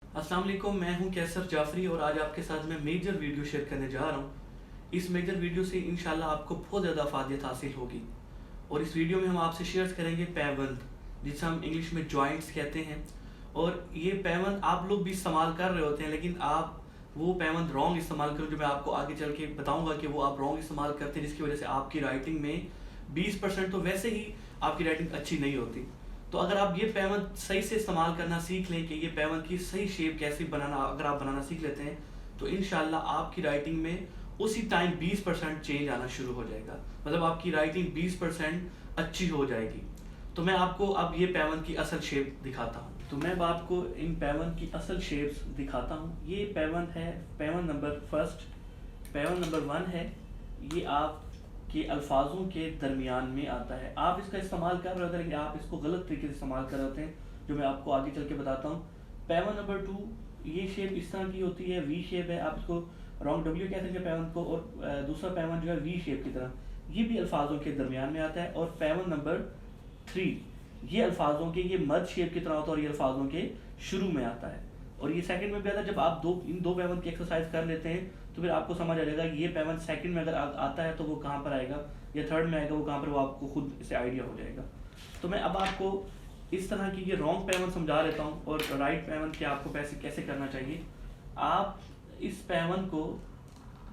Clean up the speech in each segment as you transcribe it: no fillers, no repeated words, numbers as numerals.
अस्सलाम वालेकुम, मैं हूं कैसर जाफरी और आज आपके साथ मैं मेजर वीडियो शेयर करने जा रहा हूं। इस मेजर वीडियो से इंशाल्लाह आपको बहुत ज़्यादा अफादियत हासिल होगी। और इस वीडियो में हम आपसे शेयर करेंगे पैबंद, जिसे हम इंग्लिश में जॉइंट्स कहते हैं। और ये पैबंद आप लोग भी इस्तेमाल कर रहे होते हैं, लेकिन आप वो पैबंद रॉन्ग इस्तेमाल करो, जो मैं आपको आगे चल के बताऊँगा कि वो आप रॉन्ग इस्तेमाल करते हैं, जिसकी वजह से आपकी राइटिंग में 20% तो वैसे ही आपकी राइटिंग अच्छी नहीं होती। तो अगर आप ये पैबंद सही से इस्तेमाल करना सीख लें कि ये पैबंद की सही शेप कैसे बनाना, अगर आप बनाना सीख लेते हैं तो इंशाल्लाह आपकी राइटिंग में उसी टाइम 20% चेंज आना शुरू हो जाएगा। मतलब आपकी राइटिंग 20% अच्छी हो जाएगी। तो मैं आपको अब ये पैबंद की असल शेप दिखाता हूँ। तो मैं अब आपको इन पैबंद की असल शेप्स दिखाता हूँ। ये पैबंद है, पैबंद नंबर फर्स्ट, पैबंद नंबर 1 है। ये आप के अल्फाजों के दरमियान में आता है। आप इसका इस्तेमाल कर रहे होते हैं, लेकिन आप इसको गलत तरीके से इस्तेमाल कर रहे होते हैं, जो मैं आपको आगे चल के बताता हूँ। पैबंद नंबर 2, ये शेप इस तरह की होती है, वी शेप है। आप इसको रॉन्ग डब्ल्यू कहते हैं पैबंद को। और दूसरा पैबंद जो है वी शेप की तरह, ये भी अल्फाजों के दरमियान में आता है। और पैबंद नंबर 3, ये अल्फाजों के, ये मद शेप की तरह होता है और ये अल्फाजों के शुरू में आता है। और ये सेकंड में भी आता है। जब आप इन दो पैबंद की एक्सरसाइज कर लेते हैं तो फिर आपको समझ आ जाएगा कि ये पैबंद सेकंड में अगर आता है तो वो कहाँ पर आएगा, या थर्ड में आएगा वो कहाँ पर, वो आपको खुद से आइडिया हो जाएगा। तो मैं अब आपको इस तरह की ये रॉन्ग पैबंद समझा लेता हूँ और राइट पैबंद के आपको कैसे करना चाहिए। आप इस पैबंद को,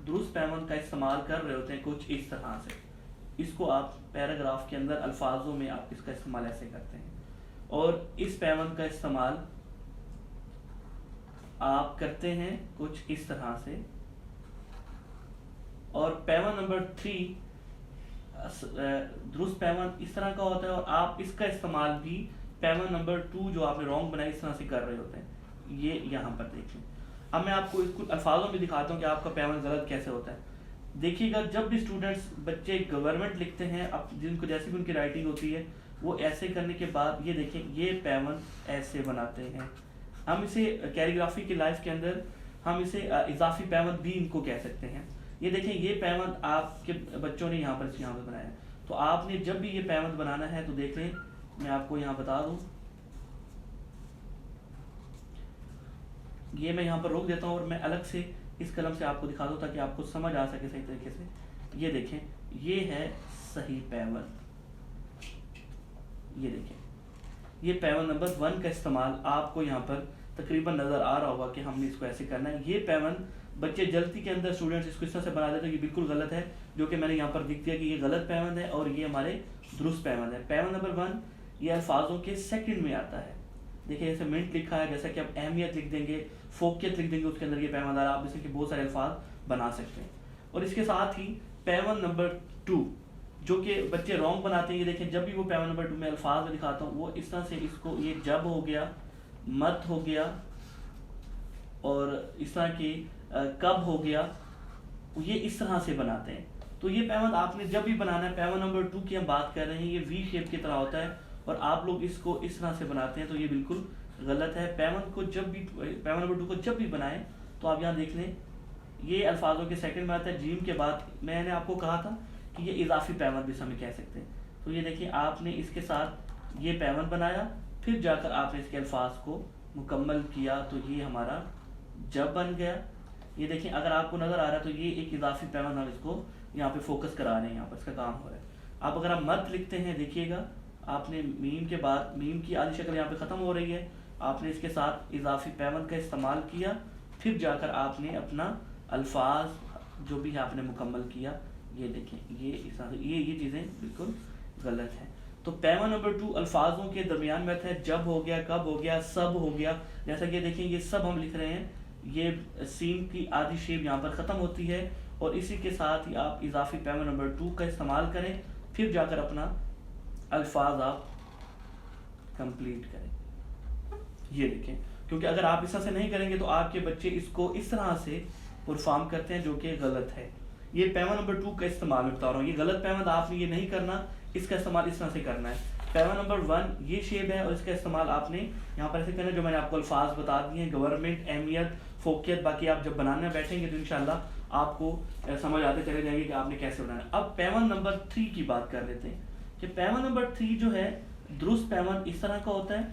दुरुस्त पैबंद का इस्तेमाल कर रहे होते हैं कुछ इस तरह से। इसको आप पैराग्राफ के अंदर अल्फाजों में आप इसका इस्तेमाल ऐसे करते हैं। और इस पैबंद का इस्तेमाल आप करते हैं कुछ इस तरह से। और पैबंद नंबर 3, दुरुस्त पैबंद इस तरह का होता है और आप इसका इस्तेमाल भी पैबंद नंबर 2 जो आपने रॉन्ग बनाई इस तरह से कर रहे होते हैं। ये यहाँ पर देखें। अब मैं आपको इसको अल्फाजों में दिखाता हूँ कि आपका पैबंद गलत कैसे होता है। देखिएगा, जब भी स्टूडेंट्स बच्चे गवर्नमेंट लिखते हैं, अब जिनको जैसी भी उनकी राइटिंग होती है, वो ऐसे करने के बाद ये देखें, ये पैबंद ऐसे बनाते हैं। हम इसे कैलीग्राफी की लाइफ के अंदर हम इसे इजाफी पैबंद भी इनको कह सकते हैं। ये देखें, ये पैबंद आपके बच्चों ने यहाँ पर बनाया। तो आपने जब भी ये पैबंद बनाना है तो देख लें, मैं आपको यहाँ बता दूँ, ये मैं यहाँ पर रोक देता हूँ और मैं अलग से इस कलम से आपको दिखा दूँ ताकि आपको समझ आ सके सही तरीके से। ये देखें, ये है सही पैबंद। ये देखें, ये पैबंद नंबर 1 का इस्तेमाल आपको यहाँ पर तकरीबन नज़र आ रहा होगा कि हमने इसको ऐसे करना है। ये पैबंद बच्चे जल्दी के अंदर स्टूडेंट्स इसको इस तरह से बना देते हैं, ये बिल्कुल गलत है, जो कि मैंने यहाँ पर लिख दिया कि ये गलत पैबंद है और ये हमारे दुरुस्त पैबंद है। पैबंद नंबर 1 ये अल्फाजों के सेकंड में आता है। देखिए, जैसे मिनट लिखा है, जैसा कि आप अहमियत लिख देंगे, फोकियत लिख देंगे, उसके अंदर ये पैबंद आ रहा है। आप इसके बहुत सारे अल्फाज बना सकते हैं। और इसके साथ ही पैबंद नंबर 2 जो कि बच्चे रॉन्ग बनाते हैं, ये देखें, जब भी वो पैबंद नंबर 2 में अल्फाज में दिखाता हूँ, वो इस तरह से इसको, ये जब हो गया, मत हो गया, और इस तरह की कब हो गया, ये इस तरह से बनाते हैं। तो ये पैबंद आपने जब भी बनाना है, पैबंद नंबर 2 की हम बात कर रहे हैं, ये वी शेप की तरह होता है और आप लोग इसको इस तरह से बनाते हैं, तो ये बिल्कुल गलत है। पैबंद को जब भी, पैबंद नंबर 2 को जब भी बनाएं तो आप यहाँ देख लें, ये अल्फाजों के सेकंड में आता है, जीम के बाद। मैंने आपको कहा था कि ये इजाफी पैबंद भी हमें कह सकते हैं। तो ये देखिए, आपने इसके साथ ये पैबंद बनाया, फिर जाकर आपने इसके अल्फाज को मुकम्मल किया, तो ये हमारा जब बन गया। ये देखें, अगर आपको नज़र आ रहा है तो ये एक इजाफी पैबंद, हम इसको यहाँ पे फोकस करा रहे हैं, यहाँ पर इसका काम हो रहा है। आप अगर आप मत लिखते हैं, देखिएगा, आपने मीम के बाद, मीम की आधी शक्ल यहाँ पे ख़त्म हो रही है, आपने इसके साथ इजाफी पैबंद का इस्तेमाल किया, फिर जाकर आपने अपना अल्फाज जो भी है आपने मुकम्मल किया। ये देखें, ये इस तरह से ये चीज़ें बिल्कुल गलत हैं। तो पैबंद नंबर 2 अल्फाजों के दरमियान में था, जब हो गया, कब हो गया, सब हो गया। जैसा कि देखें, ये सब हम लिख रहे हैं, ये सीन की आधी शेप यहाँ पर ख़त्म होती है और इसी के साथ ही आप इजाफी पैबंद नंबर 2 का इस्तेमाल करें, फिर जाकर अपना अल्फाज आप कंप्लीट करें। ये देखें, क्योंकि अगर आप इस तरह से नहीं करेंगे तो आपके बच्चे इसको इस तरह से परफॉर्म करते हैं, जो कि गलत है। ये पैबंद नंबर 2 का इस्तेमाल मैं बता रहा हूँ, ये गलत पैबंद, आपने ये नहीं करना, इसका इस्तेमाल इस तरह से करना है। पैबंद नंबर 1 ये शेप है और इसका इस्तेमाल आपने यहाँ पर ऐसे करना है, जो मैंने आपको अल्फाज बता दिए हैं, गवर्नमेंट, अहमियत, फोकियत। बाकी आप जब बनाने बैठेंगे तो इंशाल्लाह आपको समझ आते चले जाएंगे कि आपने कैसे बनाना है। अब पैबंद नंबर 3 की बात कर लेते हैं कि पैबंद नंबर 3 जो है, दुरुस्त पैबंद इस तरह का होता है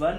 1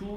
2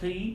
3